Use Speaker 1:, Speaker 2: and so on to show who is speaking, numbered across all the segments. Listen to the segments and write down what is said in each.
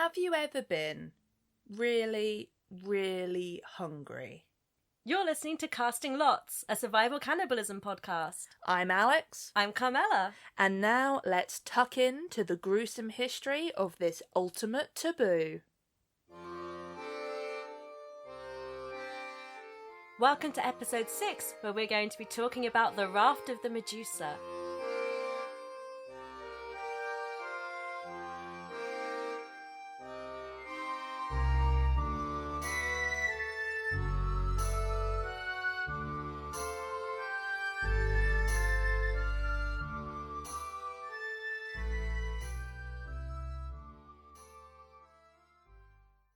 Speaker 1: Have you ever been really, really hungry?
Speaker 2: You're listening to Casting Lots, a survival cannibalism podcast.
Speaker 1: I'm Alex.
Speaker 2: I'm Carmella.
Speaker 1: And now let's tuck into the gruesome history of this ultimate taboo.
Speaker 2: Welcome to episode 6, where we're going to be talking about the Raft of the Medusa.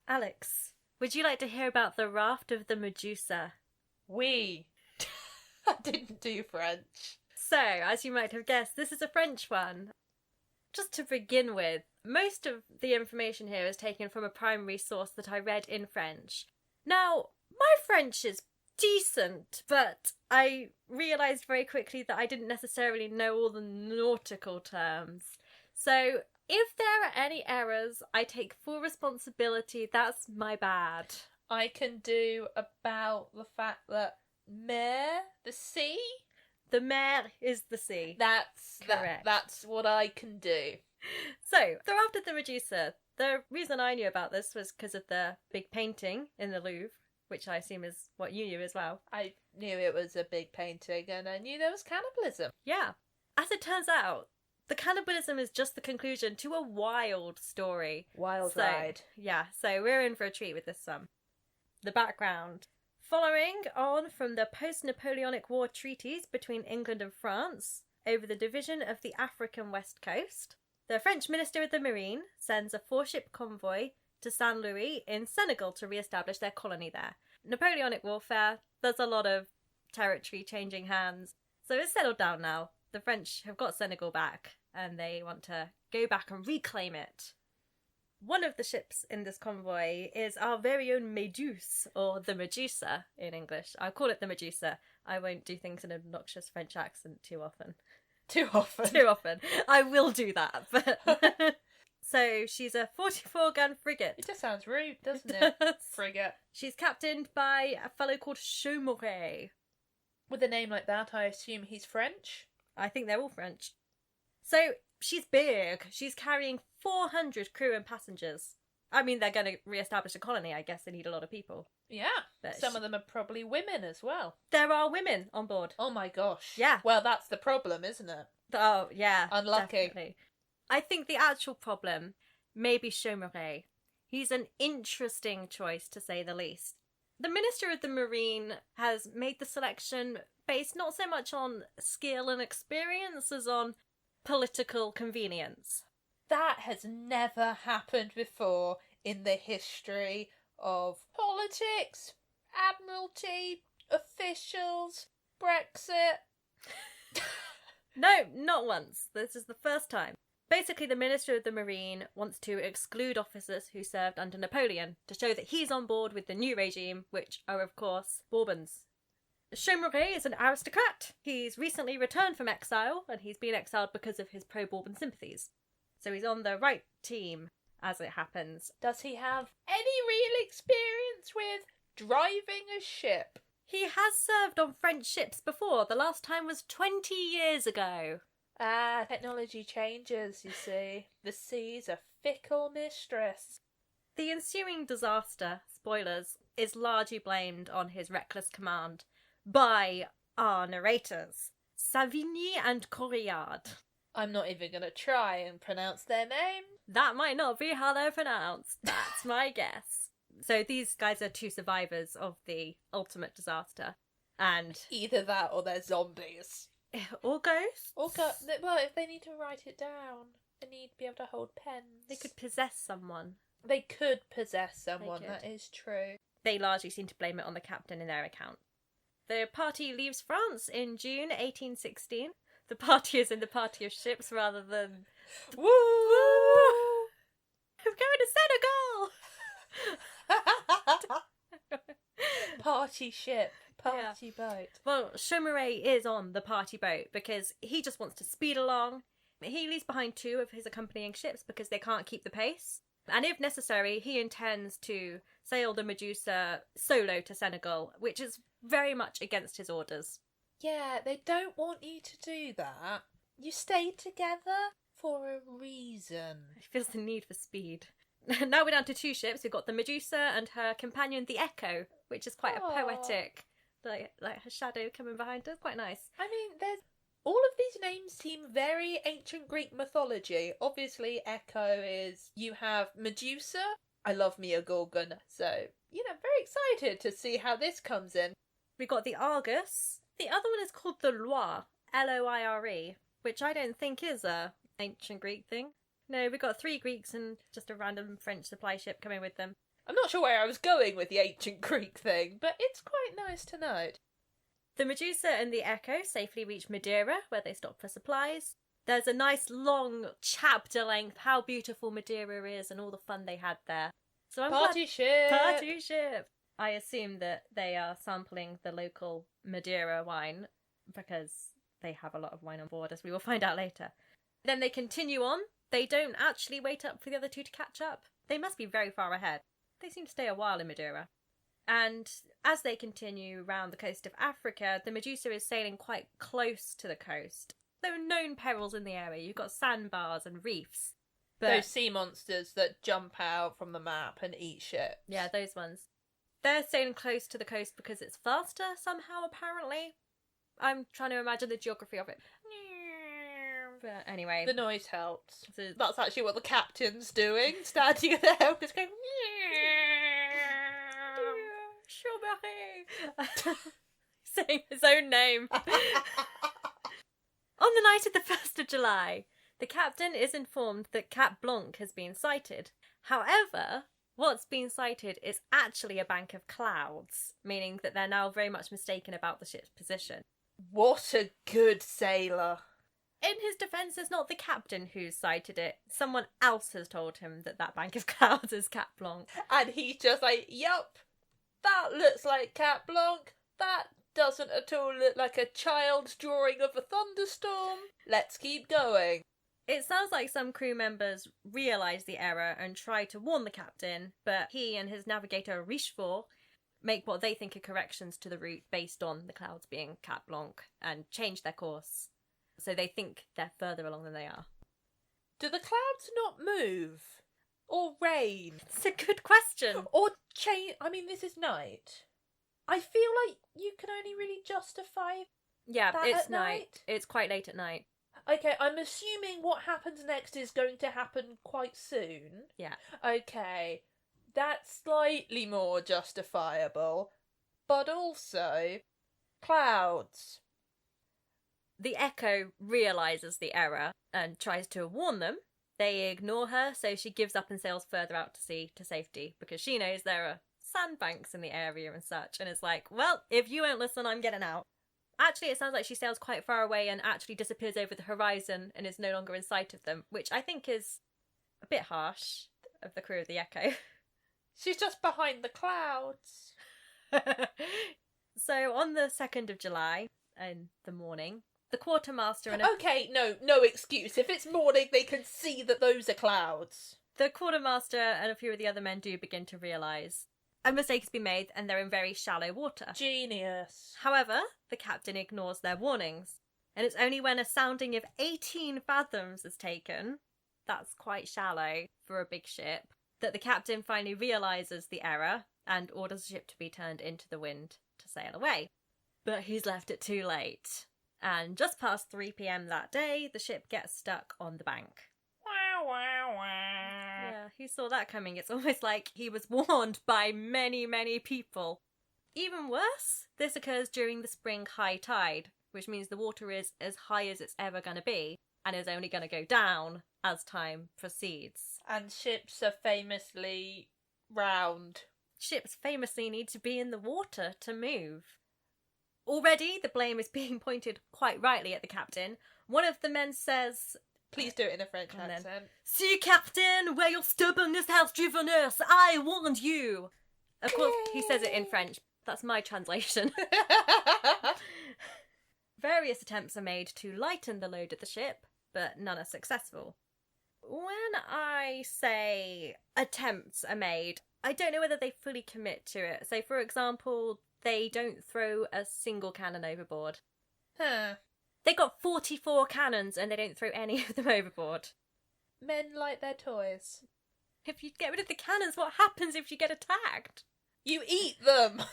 Speaker 2: Alex, would you like to hear about the Raft of the Medusa?
Speaker 1: I didn't do French.
Speaker 2: So, as you might have guessed, this is a French one. Just to begin with, most of the information here is taken from a primary source that I read in French. Now, my French is decent, but I realised very quickly that I didn't necessarily know all the nautical terms. So, if there are any errors, I take full responsibility. That's my bad.
Speaker 1: I can do about the fact that mer, the sea?
Speaker 2: The mer is the sea.
Speaker 1: That's
Speaker 2: correct.
Speaker 1: That's what I can do.
Speaker 2: So, the Raft of the Medusa. The reason I knew about this was because of the big painting in the Louvre, which I assume is what you knew as well.
Speaker 1: I knew it was a big painting and I knew there was cannibalism.
Speaker 2: Yeah. As it turns out, the cannibalism is just the conclusion to a wild story.
Speaker 1: Wild ride.
Speaker 2: Yeah, so we're in for a treat with this one. The background. Following on from the post-Napoleonic War treaties between England and France over the division of the African west coast, the French Minister of the Marine sends a 4-ship convoy to Saint Louis in Senegal to re-establish their colony there. Napoleonic warfare, there's a lot of territory changing hands, so it's settled down now. The French have got Senegal back and they want to go back and reclaim it. One of the ships in this convoy is our very own Medusa, or the Medusa in English. I'll call it the Medusa. I won't do things in an obnoxious French accent too often.
Speaker 1: Too often?
Speaker 2: Too often. I will do that, but... So, she's a 44-gun frigate.
Speaker 1: It just sounds rude, doesn't it? Frigate.
Speaker 2: She's captained by a fellow called Chaumouret.
Speaker 1: With a name like that, I assume he's French?
Speaker 2: I think they're all French. So, she's big. She's carrying 400 crew and passengers. I mean, they're going to re-establish a colony. I guess they need a lot of people.
Speaker 1: Yeah. But some of them are probably women as well.
Speaker 2: There are women on board.
Speaker 1: Oh my gosh.
Speaker 2: Yeah.
Speaker 1: Well, that's the problem, isn't it?
Speaker 2: Oh, yeah.
Speaker 1: Unlucky.
Speaker 2: Definitely. I think the actual problem may be Chaumouret. He's an interesting choice, to say the least. The Minister of the Marine has made the selection based not so much on skill and experience as on political convenience.
Speaker 1: That has never happened before in the history of politics, admiralty, officials, Brexit.
Speaker 2: No, not once. This is the first time. Basically, the Minister of the Marine wants to exclude officers who served under Napoleon to show that he's on board with the new regime, which are, of course, Bourbons. Chaumouret is an aristocrat. He's recently returned from exile, and he's been exiled because of his pro-Bourbon sympathies. So he's on the right team, as it happens.
Speaker 1: Does he have any real experience with driving a ship?
Speaker 2: He has served on French ships before. The last time was 20 years ago.
Speaker 1: Ah, technology changes, you see. The sea's a fickle mistress.
Speaker 2: The ensuing disaster, spoilers, is largely blamed on his reckless command by our narrators, Savigny and Corillard.
Speaker 1: I'm not even going to try and pronounce their name.
Speaker 2: That might not be how they're pronounced. That's my guess. So these guys are 2 survivors of the ultimate disaster. And
Speaker 1: either that or they're zombies.
Speaker 2: Or ghosts.
Speaker 1: Well, if they need to write it down, they need to be able to hold pens.
Speaker 2: They could possess someone.
Speaker 1: They could possess someone, that is true.
Speaker 2: They largely seem to blame it on the captain in their account. The party leaves France in June 1816. The party is in the party of ships rather than...
Speaker 1: Woo!
Speaker 2: I'm going to Senegal!
Speaker 1: Party ship. Party boat.
Speaker 2: Well, Chaumouret is on the party boat because he just wants to speed along. He leaves behind 2 of his accompanying ships because they can't keep the pace. And if necessary, he intends to sail the Medusa solo to Senegal, which is very much against his orders.
Speaker 1: Yeah, they don't want you to do that. You stay together for a reason.
Speaker 2: He feels the need for speed. Now we're down to 2 ships. We've got the Medusa and her companion, the Echo, which is quite a poetic, like her shadow coming behind her. Quite nice.
Speaker 1: I mean, there's all of these names seem very ancient Greek mythology. Obviously, Echo is... You have Medusa. I love me a Gorgon, so, very excited to see how this comes in.
Speaker 2: We got the Argus. The other one is called the Loire, Loire, which I don't think is a ancient Greek thing. No, we got 3 Greeks and just a random French supply ship coming with them.
Speaker 1: I'm not sure where I was going with the ancient Greek thing, but it's quite nice to note.
Speaker 2: The Medusa and the Echo safely reach Madeira, where they stop for supplies. There's a nice long chapter-length how beautiful Madeira is and all the fun they had there. So I'm
Speaker 1: Party ship!
Speaker 2: Party ship! I assume that they are sampling the local Madeira wine because they have a lot of wine on board, as we will find out later. Then they continue on. They don't actually wait up for the other 2 to catch up. They must be very far ahead. They seem to stay a while in Madeira. And as they continue round the coast of Africa, the Medusa is sailing quite close to the coast. There are known perils in the area. You've got sandbars and reefs. But
Speaker 1: Those sea monsters that jump out from the map and eat ships.
Speaker 2: yeah, those ones. They're sailing close to the coast because it's faster somehow, apparently. I'm trying to imagine the geography of it. But anyway.
Speaker 1: The noise helps.
Speaker 2: So
Speaker 1: That's actually what the captain's doing, standing at the helm, just going...
Speaker 2: Strawberry! Saying his own name. On the night of the 1st of July, the captain is informed that Cap Blanc has been sighted. However, what's been sighted is actually a bank of clouds, meaning that they're now very much mistaken about the ship's position.
Speaker 1: What a good sailor.
Speaker 2: In his defence, it's not the captain who's sighted it. Someone else has told him that bank of clouds is Cap Blanc.
Speaker 1: And he's just like, yup, that looks like Cap Blanc. That doesn't at all look like a child's drawing of a thunderstorm. Let's keep going.
Speaker 2: It sounds like some crew members realise the error and try to warn the captain, but he and his navigator Richefort make what they think are corrections to the route based on the clouds being Cap Blanc and change their course. So they think they're further along than they are.
Speaker 1: Do the clouds not move? Or rain?
Speaker 2: It's a good question.
Speaker 1: Or change? I mean, this is night. I feel like you can only really justify...
Speaker 2: Yeah,
Speaker 1: that
Speaker 2: it's
Speaker 1: at
Speaker 2: night.
Speaker 1: night?
Speaker 2: It's quite late at night.
Speaker 1: Okay, I'm assuming what happens next is going to happen quite soon.
Speaker 2: Yeah.
Speaker 1: Okay, that's slightly more justifiable. But also, clouds.
Speaker 2: The Echo realises the error and tries to warn them. They ignore her, so she gives up and sails further out to sea to safety because she knows there are sandbanks in the area and such, and it's like, well, if you won't listen, I'm getting out. Actually, it sounds like she sails quite far away and actually disappears over the horizon and is no longer in sight of them, which I think is a bit harsh of the crew of the Echo.
Speaker 1: She's just behind the clouds.
Speaker 2: So on the 2nd of July, in the morning, the quartermaster and
Speaker 1: Okay, no excuse. If it's morning, they can see that those are clouds.
Speaker 2: the quartermaster and a few of the other men do begin to realise a mistake has been made and they're in very shallow water.
Speaker 1: Genius.
Speaker 2: However, the captain ignores their warnings, and it's only when a sounding of 18 fathoms is taken, that's quite shallow for a big ship, that the captain finally realises the error and orders the ship to be turned into the wind to sail away. But he's left it too late. And just past 3 p.m. that day, the ship gets stuck on the bank.
Speaker 1: Wow, wow, wow.
Speaker 2: Yeah, he saw that coming. It's almost like he was warned by many, many people. Even worse, this occurs during the spring high tide, which means the water is as high as it's ever going to be and is only going to go down as time proceeds.
Speaker 1: And ships are famously round.
Speaker 2: Ships famously need to be in the water to move. Already, the blame is being pointed quite rightly at the captain. One of the men says...
Speaker 1: Please do it in a French
Speaker 2: And then,
Speaker 1: accent.
Speaker 2: "See, Captain, where your stubbornness has driven us, I warned you." Of course, he says it in French. That's my translation. Various attempts are made to lighten the load of the ship, but none are successful. When I say attempts are made, I don't know whether they fully commit to it. So, for example, they don't throw a single cannon overboard.
Speaker 1: Huh.
Speaker 2: They got 44 cannons and they don't throw any of them overboard.
Speaker 1: Men like their toys.
Speaker 2: If you get rid of the cannons, what happens if you get attacked?
Speaker 1: You eat them!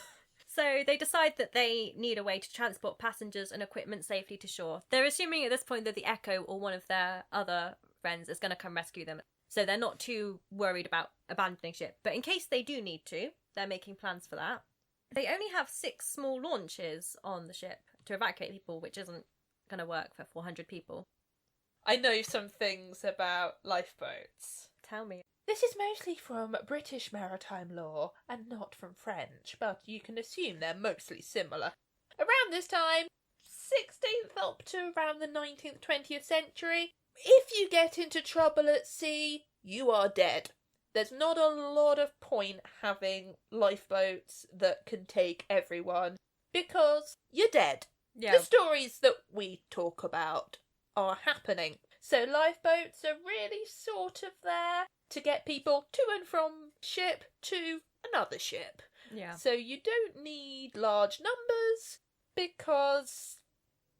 Speaker 2: So they decide that they need a way to transport passengers and equipment safely to shore. They're assuming at this point that the Echo or one of their other friends is going to come rescue them. So they're not too worried about abandoning ship. But in case they do need to, they're making plans for that. They only have 6 small launches on the ship to evacuate people, which isn't going to work for 400 people.
Speaker 1: I know some things about lifeboats.
Speaker 2: Tell me.
Speaker 1: This is mostly from British maritime law and not from French, but you can assume they're mostly similar. Around this time, 16th up to around the 19th, 20th century, if you get into trouble at sea, you are dead. There's not a lot of point having lifeboats that can take everyone, because you're dead.
Speaker 2: Yeah.
Speaker 1: The stories that we talk about are happening. So lifeboats are really sort of there to get people to and from ship to another ship.
Speaker 2: Yeah.
Speaker 1: So you don't need large numbers because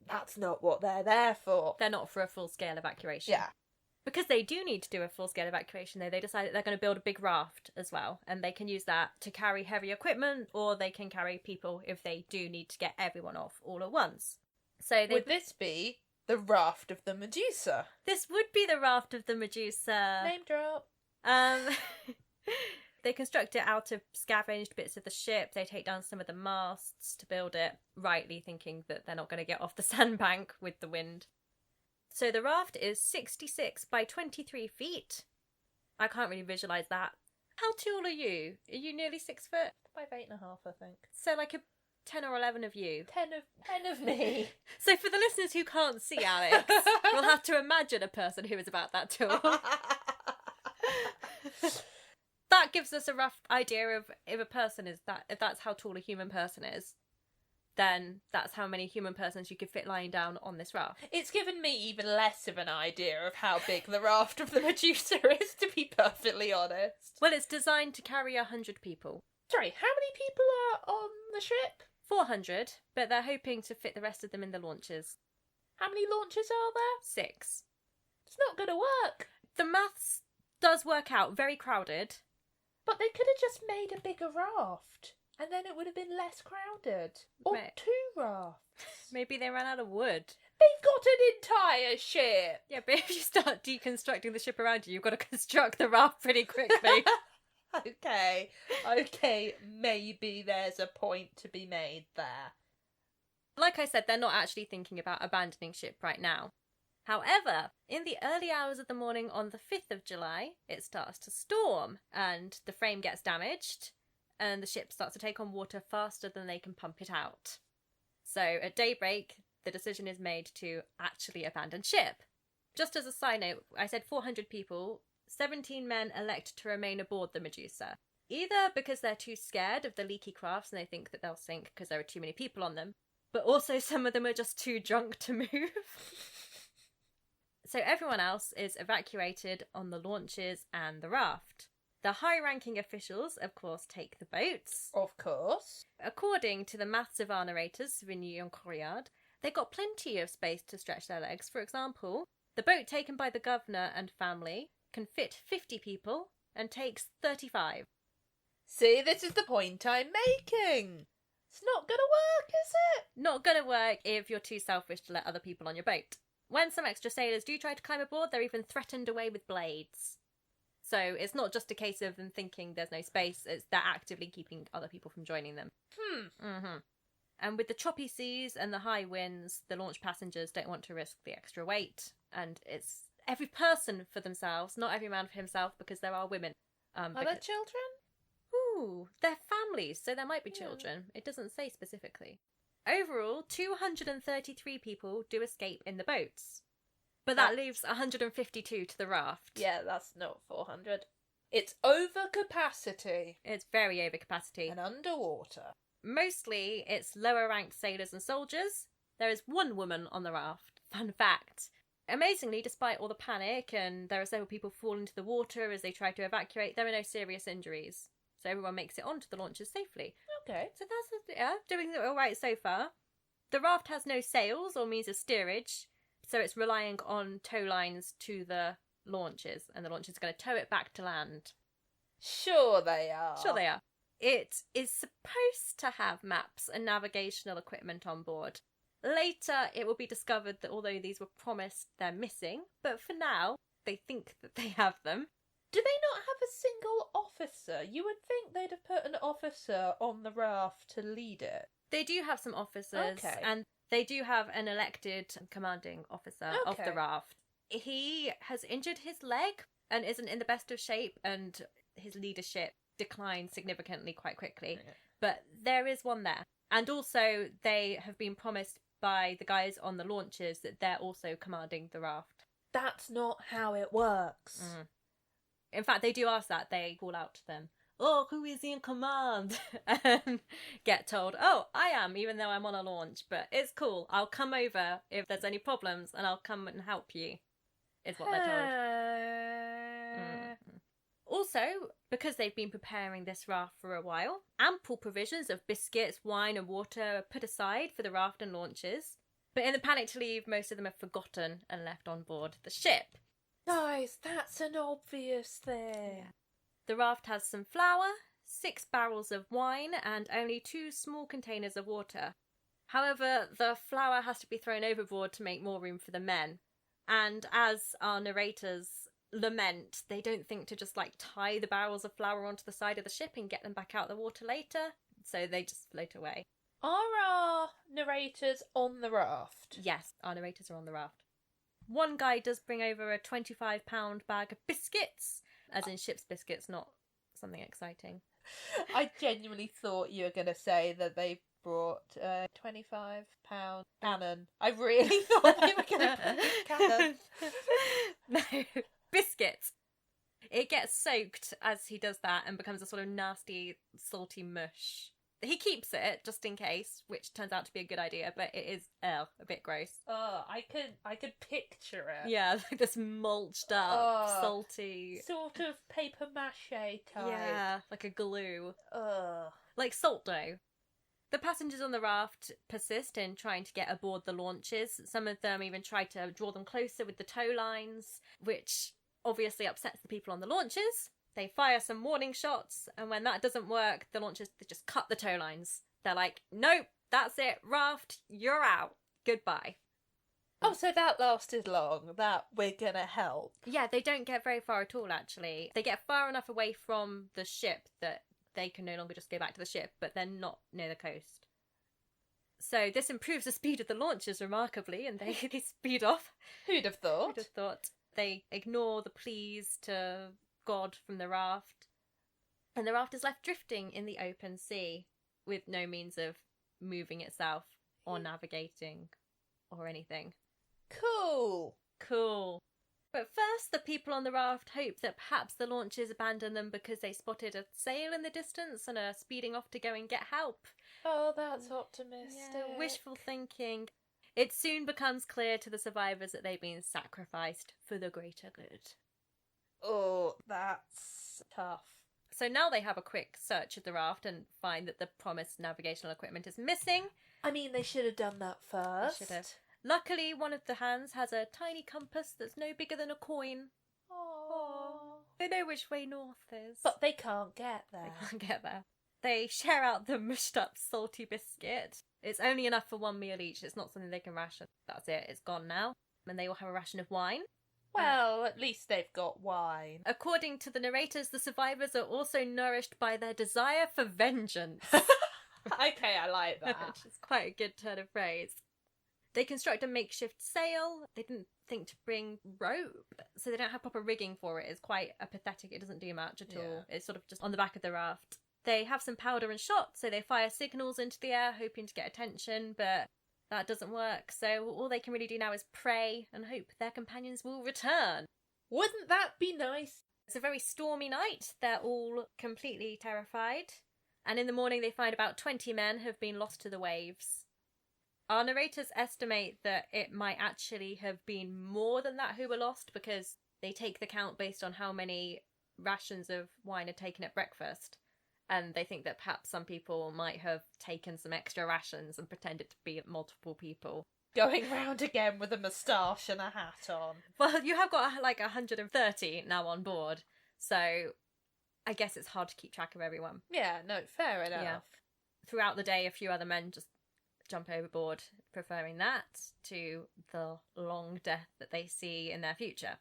Speaker 1: that's not what they're there for.
Speaker 2: They're not for a full-scale evacuation.
Speaker 1: Yeah.
Speaker 2: Because they do need to do a full-scale evacuation, though, they decided they're going to build a big raft as well, and they can use that to carry heavy equipment, or they can carry people if they do need to get everyone off all at once. So
Speaker 1: Would this be the Raft of the Medusa?
Speaker 2: This would be the Raft of the Medusa.
Speaker 1: Name drop.
Speaker 2: They construct it out of scavenged bits of the ship. They take down some of the masts to build it, rightly thinking that they're not going to get off the sandbank with the wind. So the raft is 66 by 23 feet. I can't really visualise that. How tall are you? Are you nearly 6 foot?
Speaker 1: 5'8.5", I think.
Speaker 2: So like a 10 or 11 of you.
Speaker 1: 10 of me.
Speaker 2: So for the listeners who can't see Alex, we'll have to imagine a person who is about that tall. That gives us a rough idea of if a person is that, if that's how tall a human person is, then that's how many human persons you could fit lying down on this raft.
Speaker 1: It's given me even less of an idea of how big the Raft of the Medusa is, to be perfectly honest.
Speaker 2: Well, it's designed to carry 100 people.
Speaker 1: Sorry, how many people are on the ship?
Speaker 2: 400, but they're hoping to fit the rest of them in the launches.
Speaker 1: How many launches are there?
Speaker 2: 6.
Speaker 1: It's not going to work.
Speaker 2: The maths does work out, very crowded.
Speaker 1: But they could have just made a bigger raft, and then it would have been less crowded. Or 2 rafts.
Speaker 2: Maybe they ran out of wood.
Speaker 1: They've got an entire ship.
Speaker 2: Yeah, but if you start deconstructing the ship around you, you've got to construct the raft pretty quickly.
Speaker 1: Okay, maybe there's a point to be made there.
Speaker 2: Like I said, they're not actually thinking about abandoning ship right now. However, in the early hours of the morning on the 5th of July, it starts to storm, and the frame gets damaged, and the ship starts to take on water faster than they can pump it out. So at daybreak, the decision is made to actually abandon ship. Just as a side note, I said 400 people, 17 men elect to remain aboard the Medusa. Either because they're too scared of the leaky crafts and they think that they'll sink because there are too many people on them, but also some of them are just too drunk to move. So everyone else is evacuated on the launches and the raft. The high-ranking officials, of course, take the boats.
Speaker 1: Of course.
Speaker 2: According to the maths of our narrators, Vigny and Corriard, they got plenty of space to stretch their legs. For example, the boat taken by the governor and family can fit 50 people and takes 35.
Speaker 1: See, this is the point I'm making. It's not going to work, is it?
Speaker 2: Not going to work if you're too selfish to let other people on your boat. When some extra sailors do try to climb aboard, they're even threatened away with blades. So it's not just a case of them thinking there's no space, it's they're actively keeping other people from joining them. And with the choppy seas and the high winds, the launch passengers don't want to risk the extra weight. And it's every person for themselves, not every man for himself, because there are women.
Speaker 1: Are there children?
Speaker 2: Ooh, they're families, so there might be children. It doesn't say specifically. Overall, 233 people do escape in the boats. But that leaves 152 to the raft.
Speaker 1: Yeah, that's not 400. It's over capacity.
Speaker 2: It's very over capacity.
Speaker 1: And underwater.
Speaker 2: Mostly, it's lower-ranked sailors and soldiers. There is one woman on the raft. Fun fact. Amazingly, despite all the panic and there are several people fall into the water as they try to evacuate, there are no serious injuries. So everyone makes it onto the launches safely.
Speaker 1: Okay.
Speaker 2: So that's doing it all right so far. The raft has no sails or means of steerage, so it's relying on tow lines to the launches, and the launches are going to tow it back to land.
Speaker 1: Sure they are.
Speaker 2: Sure they are. It is supposed to have maps and navigational equipment on board. Later, it will be discovered that although these were promised, they're missing, but for now, they think that they have them.
Speaker 1: Do they not have a single officer? You would think they'd have put an officer on the raft to lead it.
Speaker 2: They do have some officers,
Speaker 1: Okay.
Speaker 2: and they do have an elected commanding officer of the
Speaker 1: Okay.
Speaker 2: raft. He has injured his leg and isn't in the best of shape, and his leadership declined significantly quite quickly.
Speaker 1: Yeah.
Speaker 2: But there is one there. And also, they have been promised by the guys on the launches that they're also commanding the raft.
Speaker 1: That's not how it works.
Speaker 2: In fact, they do ask that. They call out to them, "Oh, who is in command?" and get told, "Oh, I am, even though I'm on a launch. But it's cool. I'll come over if there's any problems, and I'll come and help you," is what they're told. Also, because they've been preparing this raft for a while, ample provisions of biscuits, wine and water are put aside for the raft and launches. But in the panic to leave, most of them are forgotten and left on board the ship.
Speaker 1: Guys, that's an obvious thing.
Speaker 2: Yeah. The raft has some flour, 6 barrels of wine, and only 2 small containers of water. However, the flour has to be thrown overboard to make more room for the men. And as our narrators lament, they don't think to just tie the barrels of flour onto the side of the ship and get them back out the water later, so they just float away.
Speaker 1: Are our narrators on the raft?
Speaker 2: Yes, our narrators are on the raft. One guy does bring over a 25-pound bag of biscuits, as in ship's biscuits, not something exciting.
Speaker 1: I genuinely thought you were going to say that they brought a £25 cannon. I really thought you were going to put cannon.
Speaker 2: No, biscuits. It gets soaked as he does that and becomes a sort of nasty, salty mush. He keeps it just in case, which turns out to be a good idea, but it is a bit gross.
Speaker 1: Oh, I could picture it.
Speaker 2: Yeah, like this mulched up, salty,
Speaker 1: sort of paper mache type.
Speaker 2: Yeah, like a glue.
Speaker 1: Ugh.
Speaker 2: Like salt dough. The passengers on the raft persist in trying to get aboard the launches. Some of them even try to draw them closer with the tow lines, which obviously upsets the people on the launches. They fire some warning shots, and when that doesn't work, the launchers they just cut the tow lines. They're like, "Nope, that's it, raft, you're out. Goodbye."
Speaker 1: Oh, so that lasted long, that we're gonna help.
Speaker 2: Yeah, they don't get very far at all, actually. They get far enough away from the ship that they can no longer just go back to the ship, but they're not near the coast. So this improves the speed of the launches remarkably, and they speed off.
Speaker 1: Who'd have thought?
Speaker 2: Who'd have thought? They ignore the pleas to God from the raft, and the raft is left drifting in the open sea with no means of moving itself or navigating or anything.
Speaker 1: Cool.
Speaker 2: But first, the people on the raft hope that perhaps the launches abandon them because they spotted a sail in the distance and are speeding off to go and get help.
Speaker 1: Oh, that's optimistic.
Speaker 2: Yeah, wishful thinking. It soon becomes clear to the survivors that they've been sacrificed for the greater good.
Speaker 1: Oh, that's tough.
Speaker 2: So now they have a quick search of the raft and find that the promised navigational equipment is missing.
Speaker 1: I mean, they should have done that first.
Speaker 2: They should have. Luckily, one of the hands has a tiny compass that's no bigger than a coin.
Speaker 1: Aww.
Speaker 2: They know which way north is.
Speaker 1: But they can't get there.
Speaker 2: They can't get there. They share out the mushed up salty biscuit. It's only enough for one meal each. It's not something they can ration. That's it. It's gone now. And they all have a ration of wine.
Speaker 1: Well, at least they've got wine.
Speaker 2: According to the narrators, the survivors are also nourished by their desire for vengeance.
Speaker 1: Okay, I like that.
Speaker 2: Which is quite a good turn of phrase. They construct a makeshift sail. They didn't think to bring rope, so they don't have proper rigging for it. It's quite pathetic. It doesn't do much at all. It's sort of just on the back of the raft. They have some powder and shot, so they fire signals into the air, hoping to get attention, but that doesn't work. So all they can really do now is pray and hope their companions will return.
Speaker 1: Wouldn't that be nice?
Speaker 2: It's a very stormy night. They're all completely terrified. And in the morning they find about 20 men have been lost to the waves. Our narrators estimate that it might actually have been more than that who were lost, because they take the count based on how many rations of wine are taken at breakfast. And they think that perhaps some people might have taken some extra rations and pretended to be multiple people.
Speaker 1: Going round again with a moustache and a hat on.
Speaker 2: Well, you have got like 130 now on board, so I guess it's hard to keep track of everyone.
Speaker 1: Yeah, no, fair enough.
Speaker 2: Yeah. Throughout the day, a few other men just jump overboard, preferring that to the long death that they see in their future.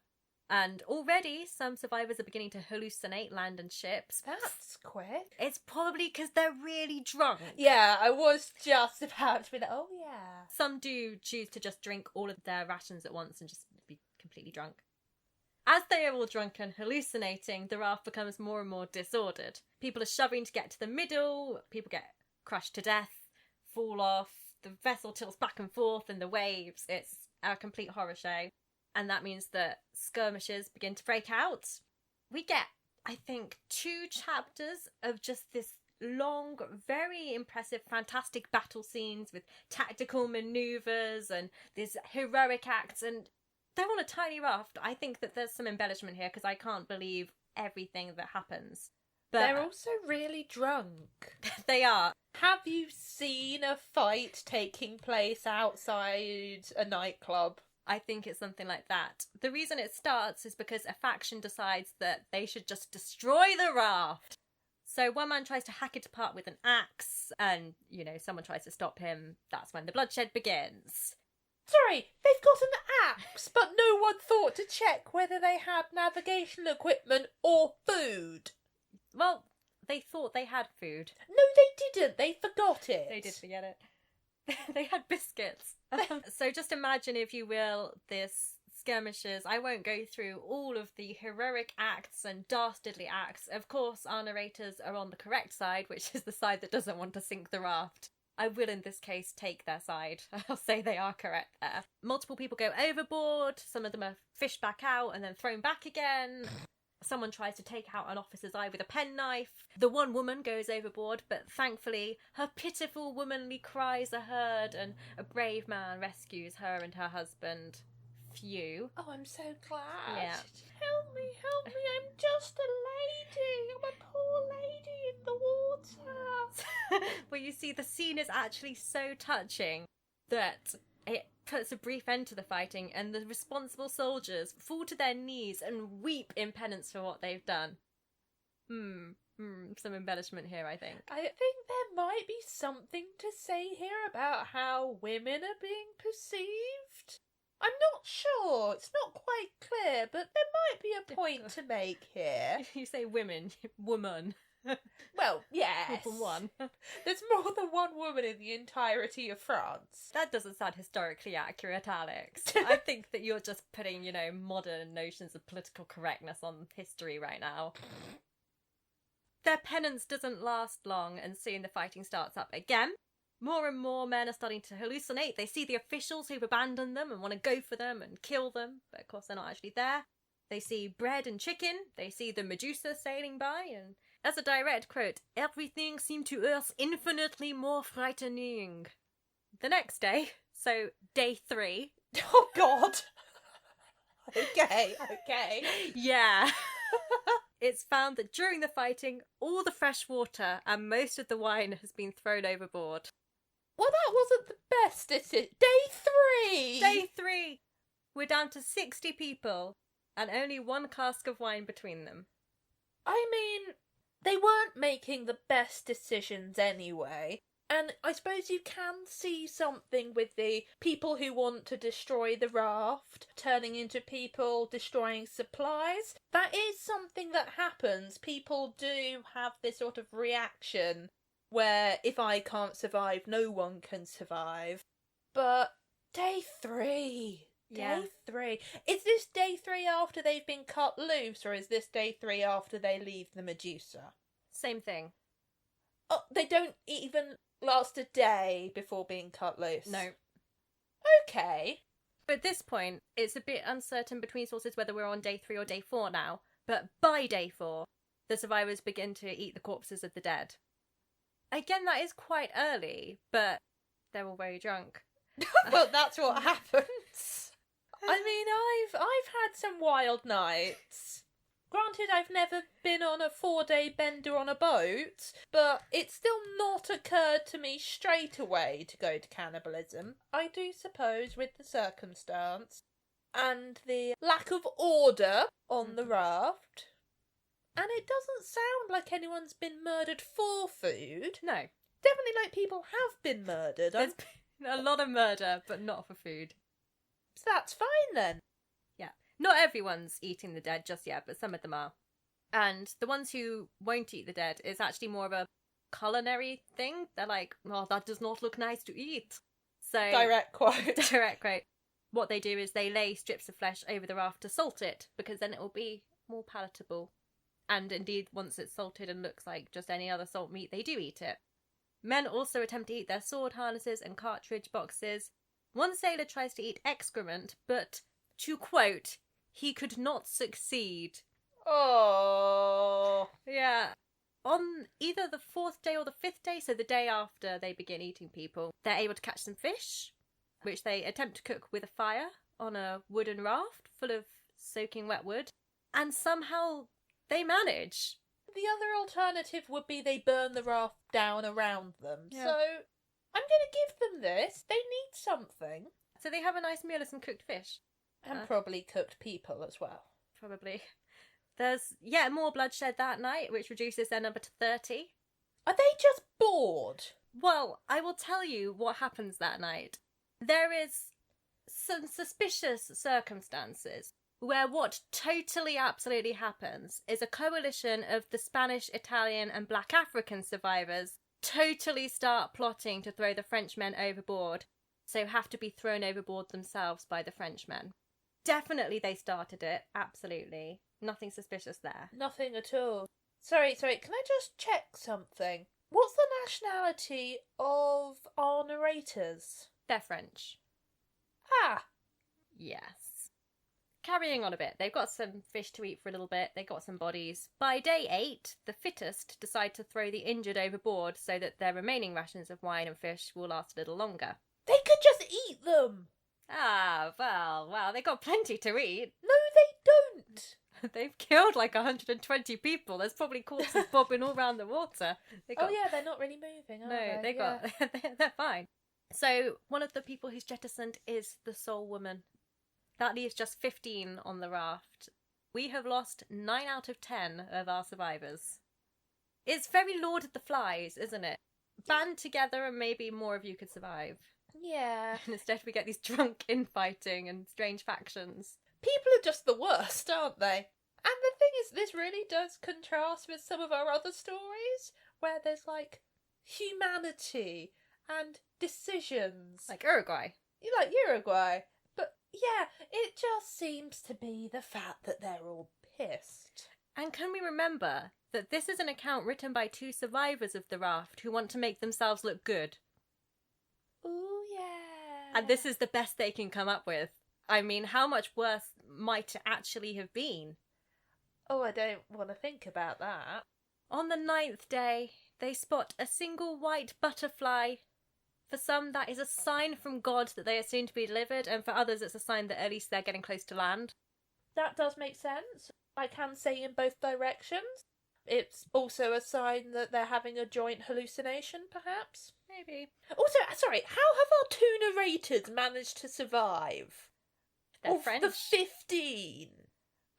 Speaker 2: And already some survivors are beginning to hallucinate land and ships.
Speaker 1: That's quick.
Speaker 2: It's probably because they're really drunk.
Speaker 1: Yeah, I was just about to be like, oh yeah.
Speaker 2: Some do choose to just drink all of their rations at once and just be completely drunk. As they are all drunk and hallucinating, the raft becomes more and more disordered. People are shoving to get to the middle, people get crushed to death, fall off, the vessel tilts back and forth in the waves. It's a complete horror show. And that means that skirmishes begin to break out. We get, I think, 2 chapters of just this long, very impressive, fantastic battle scenes with tactical manoeuvres and these heroic acts. And they're on a tiny raft. I think that there's some embellishment here because I can't believe everything that happens. But
Speaker 1: they're also really drunk.
Speaker 2: They are.
Speaker 1: Have you seen a fight taking place outside a nightclub?
Speaker 2: I think it's something like that. The reason it starts is because a faction decides that they should just destroy the raft. So one man tries to hack it apart with an axe, and, someone tries to stop him. That's when the bloodshed begins.
Speaker 1: Sorry, they've got an axe, but no one thought to check whether they had navigational equipment or food.
Speaker 2: Well, they thought they had food.
Speaker 1: No, they didn't. They forgot it.
Speaker 2: They did forget it. They had biscuits. So just imagine, if you will, this skirmishes. I won't go through all of the heroic acts and dastardly acts. Of course, our narrators are on the correct side, which is the side that doesn't want to sink the raft. I will, in this case, take their side. I'll say they are correct there. Multiple people go overboard. Some of them are fished back out and then thrown back again. Someone tries to take out an officer's eye with a penknife. The one woman goes overboard, but thankfully her pitiful womanly cries are heard and a brave man rescues her and her husband. Phew.
Speaker 1: Oh, I'm so glad.
Speaker 2: Yeah.
Speaker 1: Help me, I'm just a lady. I'm a poor lady in the water.
Speaker 2: Well, you see, the scene is actually so touching that it puts a brief end to the fighting, and the responsible soldiers fall to their knees and weep in penance for what they've done. Some embellishment here, I think.
Speaker 1: I think there might be something to say here about how women are being perceived. I'm not sure. It's not quite clear, but there might be a point to make here.
Speaker 2: You say women, woman.
Speaker 1: Well, yes.
Speaker 2: More than one.
Speaker 1: There's more than one woman in the entirety of France.
Speaker 2: That doesn't sound historically accurate, Alex. I think that you're just putting, modern notions of political correctness on history right now. Their penance doesn't last long, and soon the fighting starts up again. More and more men are starting to hallucinate. They see the officials who've abandoned them and want to go for them and kill them, but of course they're not actually there. They see bread and chicken. They see the Medusa sailing by, and as a direct quote, everything seemed to us infinitely more frightening. The next day, so day 3.
Speaker 1: Oh, God. Okay.
Speaker 2: Yeah. It's found that during the fighting, all the fresh water and most of the wine has been thrown overboard.
Speaker 1: Well, that wasn't the best, is it? Day 3!
Speaker 2: Day 3! We're down to 60 people and only 1 cask of wine between them.
Speaker 1: I mean, they weren't making the best decisions anyway. And I suppose you can see something with the people who want to destroy the raft turning into people destroying supplies. That is something that happens. People do have this sort of reaction where if I can't survive, no one can survive. But day 3.
Speaker 2: Yeah.
Speaker 1: Day 3. Is this day 3 after they've been cut loose, or is this day 3 after they leave the Medusa?
Speaker 2: Same thing.
Speaker 1: Oh, they don't even last a day before being cut loose?
Speaker 2: No.
Speaker 1: Okay.
Speaker 2: At this point, it's a bit uncertain between sources whether we're on day 3 or day 4 now, but by day 4, the survivors begin to eat the corpses of the dead. Again, that is quite early, but they're all very drunk.
Speaker 1: Well, that's what happens. I mean, I've had some wild nights. Granted, I've never been on a 4-day bender on a boat, but it's still not occurred to me straight away to go to cannibalism. I do suppose with the circumstance and the lack of order on the raft. And it doesn't sound like anyone's been murdered for food.
Speaker 2: No.
Speaker 1: Definitely like people have been murdered.
Speaker 2: There's been a lot of murder, but not for food.
Speaker 1: So that's fine then.
Speaker 2: Yeah. Not everyone's eating the dead just yet, but some of them are. And the ones who won't eat the dead is actually more of a culinary thing. They're like, oh, that does not look nice to eat. So
Speaker 1: Direct quote.
Speaker 2: Direct quote. What they do is they lay strips of flesh over the raft to salt it, because then it will be more palatable. And indeed, once it's salted and looks like just any other salt meat, they do eat it. Men also attempt to eat their sword harnesses and cartridge boxes. One sailor tries to eat excrement, but, to quote, he could not succeed.
Speaker 1: Oh.
Speaker 2: Yeah. On either the 4th day or the 5th day, so the day after they begin eating people, they're able to catch some fish, which they attempt to cook with a fire on a wooden raft full of soaking wet wood. And somehow they manage.
Speaker 1: The other alternative would be they burn the raft down around them.
Speaker 2: Yeah.
Speaker 1: So I'm going to give them this. They need something.
Speaker 2: So they have a nice meal of some cooked fish.
Speaker 1: And probably cooked people as well.
Speaker 2: Probably. There's yet more bloodshed that night, which reduces their number to 30.
Speaker 1: Are they just bored?
Speaker 2: Well, I will tell you what happens that night. There is some suspicious circumstances where what totally absolutely happens is a coalition of the Spanish, Italian and Black African survivors totally start plotting to throw the Frenchmen overboard, so have to be thrown overboard themselves by the Frenchmen. Definitely they started it, absolutely. Nothing suspicious there.
Speaker 1: Nothing at all. Sorry, can I just check something? What's the nationality of our narrators?
Speaker 2: They're French.
Speaker 1: Ah!
Speaker 2: Yes. Carrying on a bit, they've got some fish to eat for a little bit, they've got some bodies. By day 8, the fittest decide to throw the injured overboard so that their remaining rations of wine and fish will last a little longer.
Speaker 1: They could just eat them!
Speaker 2: Ah, well, they got plenty to eat.
Speaker 1: No, they don't!
Speaker 2: They've killed like 120 people. There's probably corpses bobbing all around the water.
Speaker 1: Oh yeah, they're not really moving, are
Speaker 2: No,
Speaker 1: they?
Speaker 2: they're fine. So, one of the people who's jettisoned is the sole woman. That leaves just 15 on the raft. We have lost 9 out of 10 of our survivors. It's very Lord of the Flies, isn't it? Band together and maybe more of you could survive.
Speaker 1: Yeah.
Speaker 2: And instead we get these drunk infighting and strange factions.
Speaker 1: People are just the worst, aren't they? And the thing is, this really does contrast with some of our other stories, where there's, like, humanity and decisions.
Speaker 2: Like Uruguay.
Speaker 1: You like Uruguay. But, yeah, it just seems to be the fact that they're all pissed.
Speaker 2: And can we remember that this is an account written by 2 survivors of the raft who want to make themselves look good?
Speaker 1: Ooh, yeah.
Speaker 2: And this is the best they can come up with. I mean, how much worse might it actually have been?
Speaker 1: Oh, I don't want to think about that.
Speaker 2: On the 9th day, they spot a single white butterfly. For some, that is a sign from God that they are soon to be delivered, and for others, it's a sign that at least they're getting close to land.
Speaker 1: That does make sense. I can say in both directions. It's also a sign that they're having a joint hallucination, perhaps.
Speaker 2: Maybe.
Speaker 1: Also, sorry, how have our 2 narrators managed to survive?
Speaker 2: They're
Speaker 1: Of
Speaker 2: French.
Speaker 1: the 15.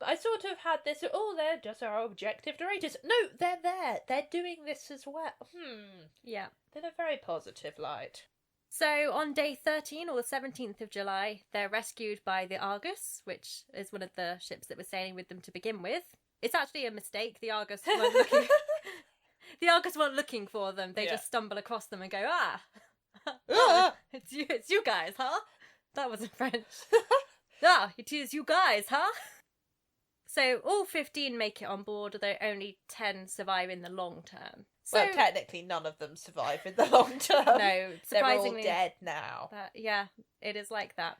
Speaker 1: I sort of had this, they're just our objective narrators. No, they're there. They're doing this as well.
Speaker 2: Yeah.
Speaker 1: In a very positive light.
Speaker 2: So on day 13 or the 17th of July, they're rescued by the Argus, which is one of the ships that was sailing with them to begin with. It's actually a mistake. The Argus weren't looking. The Argus weren't looking for them. They just stumble across them and go, it's you guys, huh? That wasn't French. It is you guys, huh? So all 15 make it on board, although only 10 survive in the long term. So,
Speaker 1: well, technically none of them survive in the long term.
Speaker 2: No, surprisingly.
Speaker 1: They're all dead now.
Speaker 2: Yeah, it is like that.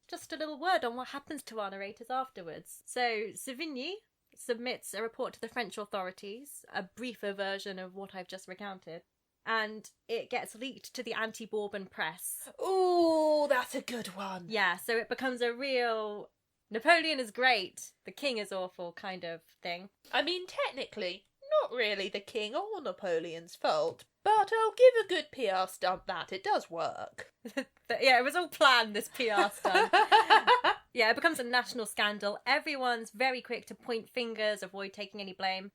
Speaker 2: Just a little word on what happens to our narrators afterwards. So Savigny submits a report to the French authorities, a briefer version of what I've just recounted. and it gets leaked to the anti-Bourbon press.
Speaker 1: Ooh, that's a good one.
Speaker 2: Yeah, so it becomes a real Napoleon is great, the king is awful kind of thing.
Speaker 1: I mean, technically, not really the king or Napoleon's fault, but I'll give a good PR stunt that it does work.
Speaker 2: Yeah, it was all planned, this PR stunt. Yeah, it becomes a national scandal. Everyone's very quick to point fingers, avoid taking any blame.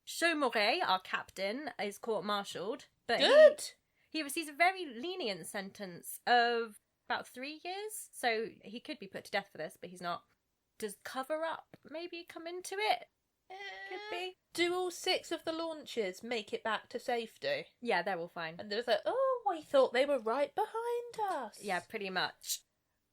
Speaker 2: Chaumouret, our captain, is court-martialed, but
Speaker 1: Good!
Speaker 2: he receives a very lenient sentence of about 3 years, so he could be put to death for this, but he's not. Does cover-up maybe come into it? Could be.
Speaker 1: Do all 6 of the launches make it back to safety?
Speaker 2: Yeah, they're all fine.
Speaker 1: And there's like, oh, I thought they were right behind us.
Speaker 2: Yeah, pretty much.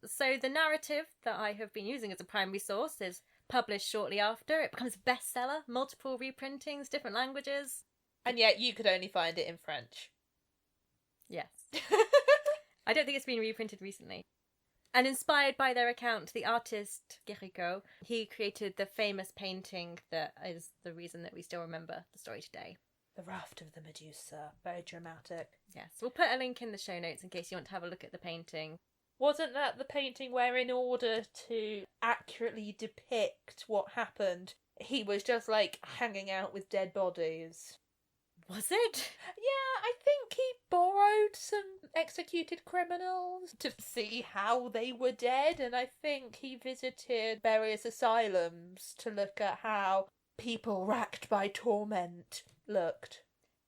Speaker 2: So the narrative that I have been using as a primary source is published shortly after. It becomes a bestseller, multiple reprintings, different languages.
Speaker 1: And yet you could only find it in French.
Speaker 2: Yes. I don't think it's been reprinted recently. And inspired by their account, the artist Géricault, he created the famous painting that is the reason that we still remember the story today.
Speaker 1: The Raft of the Medusa. Very dramatic.
Speaker 2: Yes, we'll put a link in the show notes in case you want to have a look at the painting.
Speaker 1: Wasn't that the painting where, in order to accurately depict what happened, he was just, like, hanging out with dead bodies?
Speaker 2: Was it?
Speaker 1: Yeah, I think he borrowed some executed criminals to see how they were dead, and I think he visited various asylums to look at how people racked by torment looked.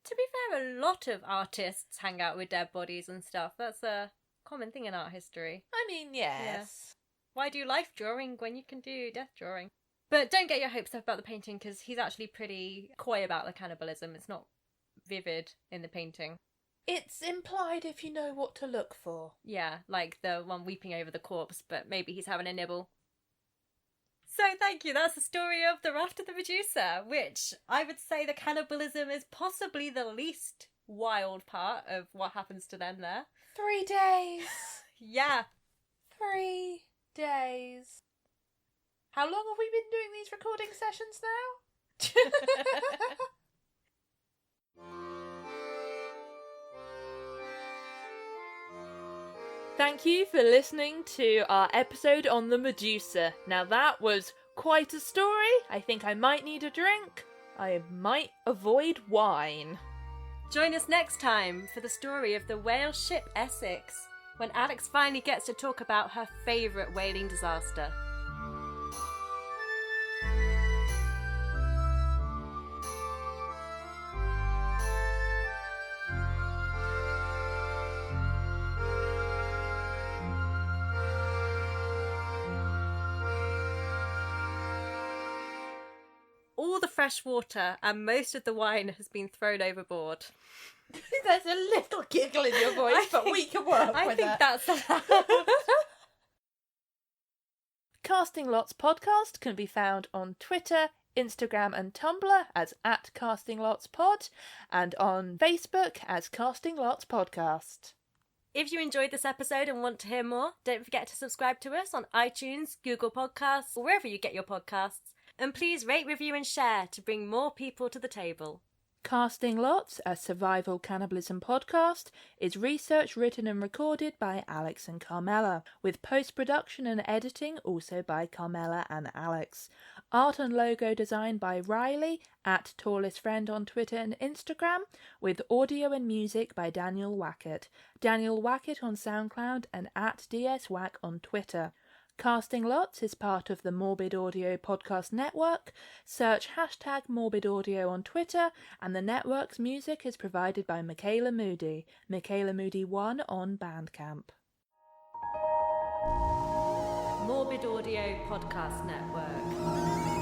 Speaker 2: To be fair, a lot of artists hang out with dead bodies and stuff. That's a common thing in art history.
Speaker 1: I mean, yes.
Speaker 2: Yeah. Why do life drawing when you can do death drawing? But don't get your hopes up about the painting, because he's actually pretty coy about the cannibalism. It's not vivid in the painting.
Speaker 1: It's implied if you know what to look for.
Speaker 2: Yeah, like the one weeping over the corpse, but maybe he's having a nibble. So thank you, that's the story of the Raft of the Medusa, which I would say the cannibalism is possibly the least wild part of what happens to them there.
Speaker 1: 3 days.
Speaker 2: Yeah.
Speaker 1: 3 days. How long have we been doing these recording sessions now? Thank you for listening to our episode on the Medusa. Now that was quite a story. I think I might need a drink. I might avoid wine.
Speaker 2: Join us next time for the story of the whale ship Essex, when Alex finally gets to talk about her favourite whaling disaster. All the fresh water and most of the wine has been thrown overboard.
Speaker 1: There's a little giggle in your voice, but we can work with it.
Speaker 2: I think that's allowed.
Speaker 1: Casting Lots Podcast can be found on Twitter, Instagram and Tumblr as @CastingLotsPod and on Facebook as Casting Lots Podcast.
Speaker 2: If you enjoyed this episode and want to hear more, don't forget to subscribe to us on iTunes, Google Podcasts, or wherever you get your podcasts. And please rate, review and share to bring more people to the table.
Speaker 1: Casting Lots, a survival cannibalism podcast, is researched, written and recorded by Alex and Carmella, with post-production and editing also by Carmella and Alex. Art and logo design by Riley, @TallestFriend on Twitter and Instagram, with audio and music by Daniel Wackett. Daniel Wackett on SoundCloud and @DSWack on Twitter. Casting Lots is part of the Morbid Audio Podcast Network. Search #MorbidAudio on Twitter, and the network's music is provided by Michaela Moody, Michaela Moody 1 on Bandcamp.
Speaker 2: Morbid Audio Podcast Network.